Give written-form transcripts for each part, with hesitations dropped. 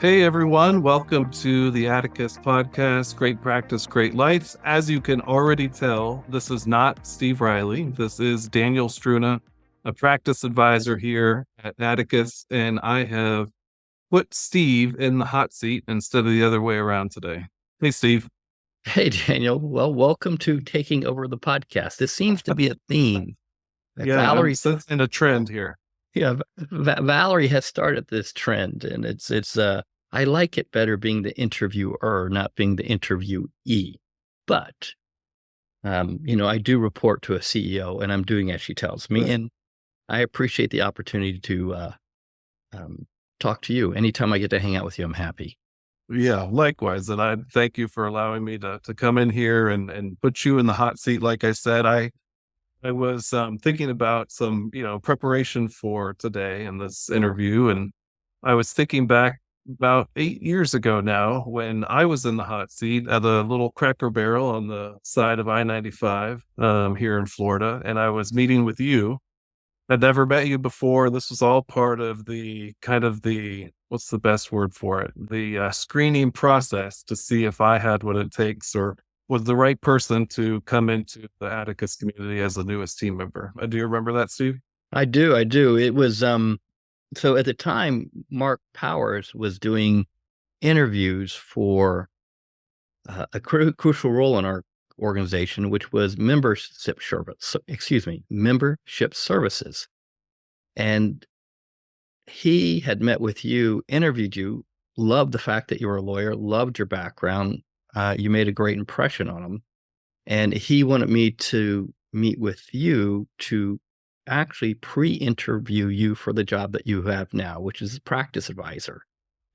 Hey everyone, welcome to the Atticus podcast, Great Practice, Great Life. As you can already tell, this is not Steve Riley. This is Daniel Struna, a practice advisor here at Atticus, and I have put Steve in the hot seat instead of the other way around today. Hey, Steve. Hey, Daniel. Well, welcome to taking over the podcast. This seems to be a theme. Yeah, I'm sensing a trend here. Yeah, Valerie has started this trend, and I like it better being the interviewer, not being the interviewee. But, I do report to a CEO, and I'm doing as she tells me, and I appreciate the opportunity to talk to you. Anytime I get to hang out with you, I'm happy. Yeah, likewise. And I thank you for allowing me to come in here and put you in the hot seat. Like I said, I was thinking about some, preparation for today and this interview. And I was thinking back about 8 years ago now when I was in the hot seat at a little Cracker Barrel on the side of I-95 here in Florida. And I was meeting with you. I'd never met you before. This was all part of the what's the best word for it? The screening process to see if I had what it takes or was the right person to come into the Atticus community as the newest team member. Do you remember that, Steve? I do. It was so at the time, Mark Powers was doing interviews for a crucial role in our organization, which was membership services. And he had met with you, interviewed you, loved the fact that you were a lawyer, loved your background. You made a great impression on him. And he wanted me to meet with you to actually pre-interview you for the job that you have now, which is practice advisor.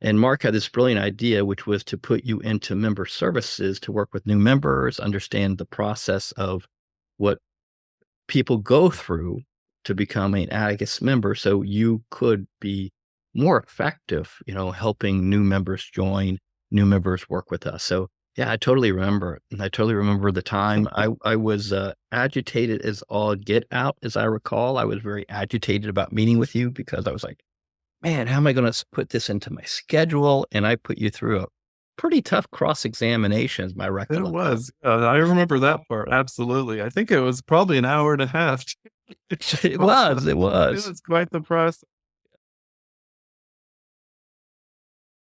And Mark had this brilliant idea, which was to put you into member services to work with new members, understand the process of what people go through to become an Atticus member so you could be more effective, helping new members join, new members work with us. So yeah, I totally remember it. And I totally remember the time. I was agitated as all get out, as I recall. I was very agitated about meeting with you because I was like, man, how am I going to put this into my schedule? And I put you through a pretty tough cross-examination, is my It recollection. was. I remember that part. Absolutely. I think it was probably an hour and a half. It was. It was quite the process.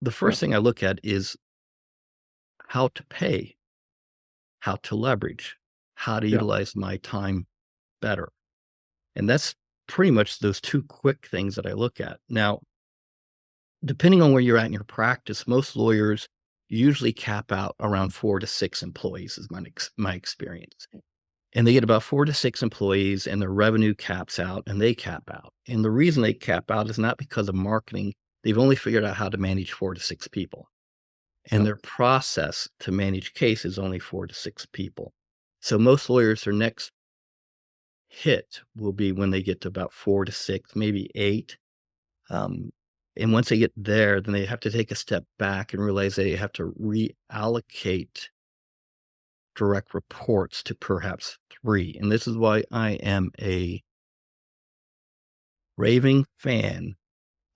The first thing I look at is how to pay, how to leverage, how to Yeah. utilize my time better. And that's pretty much those two quick things that I look at. Now, depending on where you're at in your practice, most lawyers usually cap out around 4 to 6 employees is my experience. And they get about 4 to 6 employees and their revenue caps out and they cap out. And the reason they cap out is not because of marketing. They've only figured out how to manage 4 to 6 people. And their process to manage case is only 4 to 6 people. So most lawyers, their next hit will be when they get to about 4 to 6, maybe 8. And once they get there, then they have to take a step back and realize they have to reallocate direct reports to perhaps 3. And this is why I am a raving fan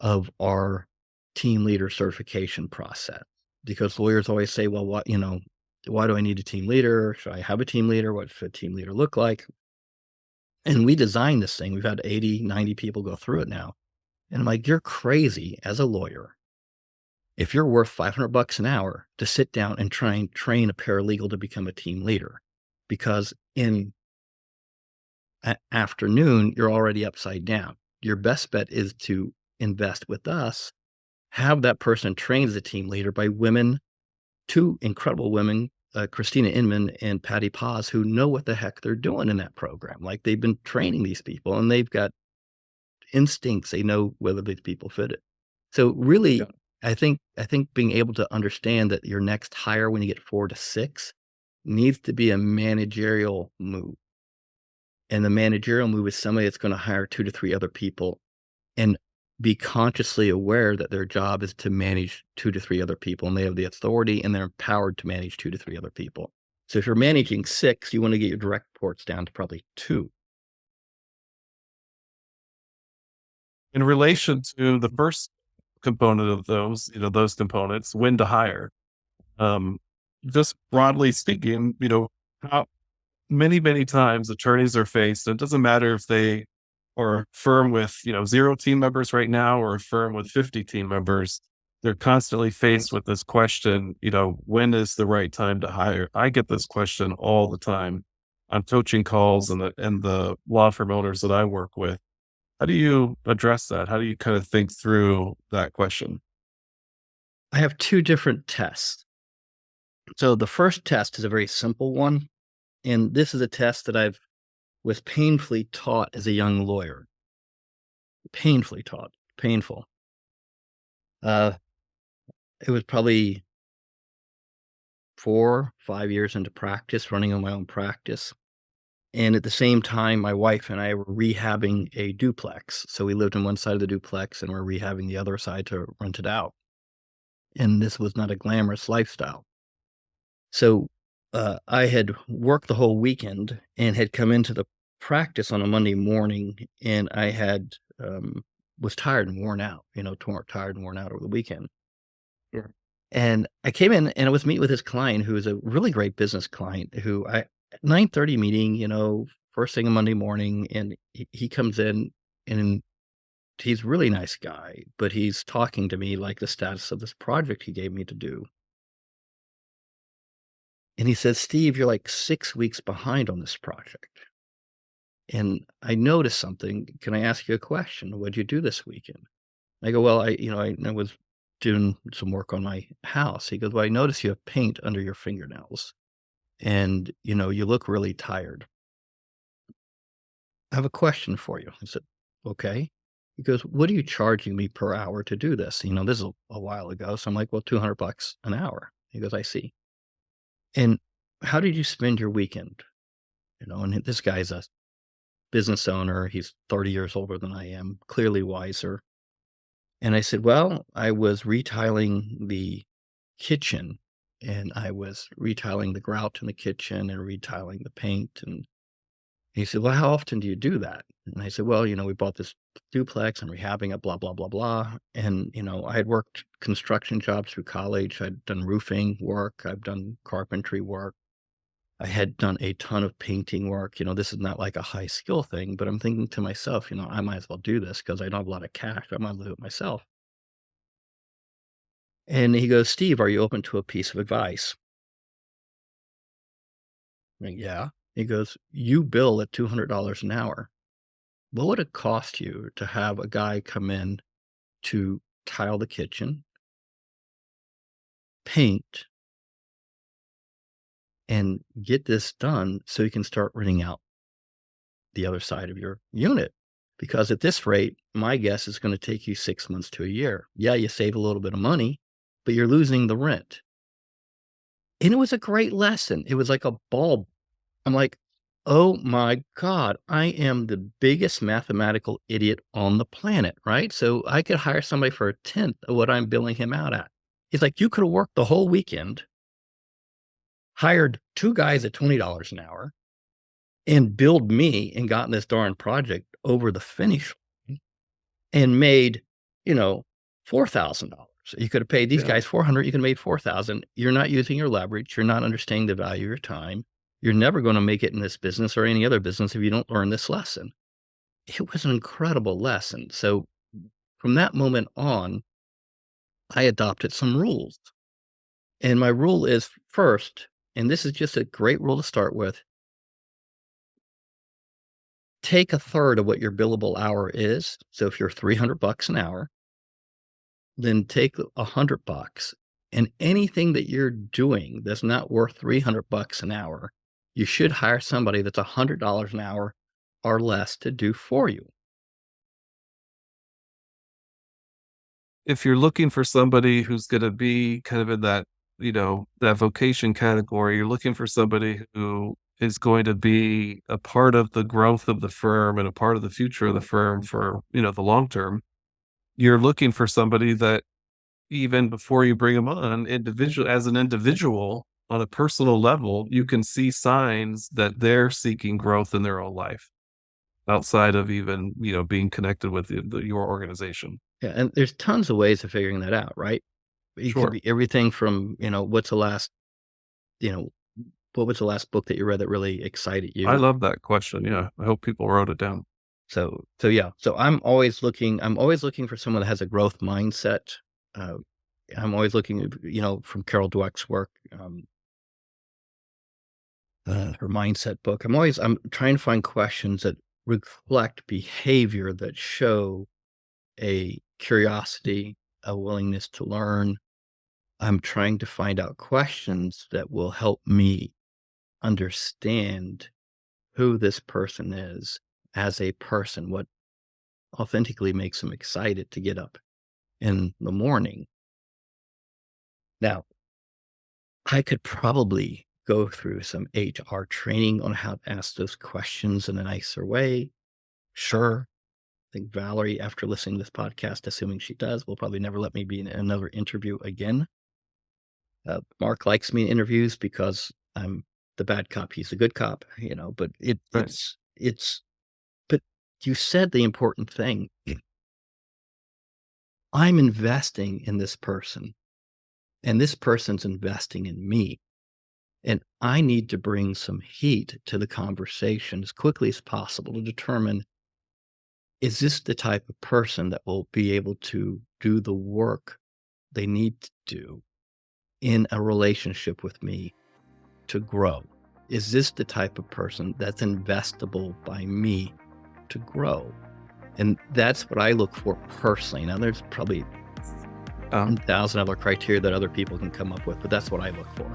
of our team leader certification process. Because lawyers always say, well, why do I need a team leader? Should I have a team leader? What should a team leader look like? And we designed this thing. We've had 80, 90 people go through it now. And I'm like, you're crazy as a lawyer. If you're worth $500 an hour to sit down and try and train a paralegal to become a team leader, because in afternoon, you're already upside down. Your best bet is to invest with us, have that person trained as a team leader by women, 2 incredible women, Christina Inman and Patty Paz, who know what the heck they're doing in that program. Like they've been training these people and they've got instincts. They know whether these people fit it. So really, yeah. I think being able to understand that your next hire when you get 4 to 6 needs to be a managerial move. And the managerial move is somebody that's going to hire 2 to 3 other people and be consciously aware that their job is to manage 2 to 3 other people, and they have the authority and they're empowered to manage 2 to 3 other people. So if you're managing 6, you want to get your direct reports down to probably 2. In relation to the first component of those, those components, when to hire. Um, just broadly speaking, how many times attorneys are faced, it doesn't matter if they are a firm with, 0 team members right now or a firm with 50 team members, they're constantly faced with this question, when is the right time to hire? I get this question all the time on coaching calls and the law firm owners that I work with. How do you address that? How do you kind of think through that question? I have 2 different tests. So the first test is a very simple one, and this is a test that I've was painfully taught as a young lawyer. Painfully taught, painful. Uh, it was probably 4, 5 years into practice, running on my own practice, and at the same time, my wife and I were rehabbing a duplex. So we lived on one side of the duplex, and we're rehabbing the other side to rent it out, and this was not a glamorous lifestyle. So, I had worked the whole weekend and had come into the practice on a Monday morning, and I had, was tired and worn out, tired and worn out over the weekend. Sure. And I came in and I was meeting with this client who is a really great business client who I 9:30 meeting, first thing on Monday morning, and he comes in and he's a really nice guy, but he's talking to me like the status of this project he gave me to do. And he says, "Steve, you're like 6 weeks behind on this project." And I noticed something. "Can I ask you a question? What'd you do this weekend?" I go, "Well, I was doing some work on my house." He goes, "Well, I noticed you have paint under your fingernails and, you look really tired. I have a question for you." I said, "Okay." He goes, "What are you charging me per hour to do this?" This is a while ago. So I'm like, "Well, $200 an hour." He goes, "I see. And how did you spend your weekend?" And this guy's a business owner. He's 30 years older than I am, clearly wiser. And I said, "Well, I was retiling the kitchen and I was retiling the grout in the kitchen and retiling the paint." And he said, "Well, how often do you do that?" And I said, "Well, we bought this duplex and rehabbing it, blah, blah, blah, blah." And, I had worked construction jobs through college. I'd done roofing work. I've done carpentry work. I had done a ton of painting work. This is not like a high skill thing, but I'm thinking to myself, I might as well do this because I don't have a lot of cash. I might as well do it myself. And he goes, "Steve, are you open to a piece of advice?" I'm like, "Yeah." He goes, "You bill at $200 an hour. What would it cost you to have a guy come in to tile the kitchen, paint, and get this done so you can start renting out the other side of your unit? Because at this rate, my guess is going to take you 6 months to a year. Yeah, you save a little bit of money, but you're losing the rent." And it was a great lesson. It was like a bulb. I'm like, "Oh my god, I am the biggest mathematical idiot on the planet," right? So I could hire somebody for a tenth of what I'm billing him out at. He's like, "You could have worked the whole weekend, hired 2 guys at $20 an hour, and billed me and gotten this darn project over the finish line and made, you know, $4,000. You could have paid these Yeah. guys 400, you could have made 4,000. You're not using your leverage, you're not understanding the value of your time. You're never gonna make it in this business or any other business if you don't learn this lesson." It was an incredible lesson. So from that moment on, I adopted some rules. And my rule is first, and this is just a great rule to start with, take a third of what your billable hour is. So if you're $300 an hour, then take $100, and anything that you're doing that's not worth $300 an hour, you should hire somebody that's $100 an hour or less to do for you. If you're looking for somebody who's gonna be kind of in that, that vocation category, you're looking for somebody who is going to be a part of the growth of the firm and a part of the future of the firm for, the long term. You're looking for somebody that even before you bring them on, as an individual, on a personal level, you can see signs that they're seeking growth in their own life outside of even, being connected with your organization. Yeah, and there's tons of ways of figuring that out, right? It could Sure. be everything from, you know, what was the last book that you read that really excited I you? love that question. Yeah. I hope people wrote it down. So yeah. So I'm always looking for someone that has a growth mindset. Uh, I'm always looking, from Carol Dweck's work, her mindset book. I'm trying to find questions that reflect behavior that show a curiosity, a willingness to learn. I'm trying to find out questions that will help me understand who this person is as a person, what authentically makes them excited to get up in the morning. Now, I could probably go through some HR training on how to ask those questions in a nicer way. Sure. I think Valerie, after listening to this podcast, assuming she does, will probably never let me be in another interview again. Mark likes me in interviews because I'm the bad cop. He's the good cop, but Right. but you said the important thing. I'm investing in this person and this person's investing in me. And I need to bring some heat to the conversation as quickly as possible to determine, is this the type of person that will be able to do the work they need to do in a relationship with me to grow? Is this the type of person that's investable by me to grow? And that's what I look for personally. Now, there's probably Um, 1,000 other criteria that other people can come up with, but that's what I look for.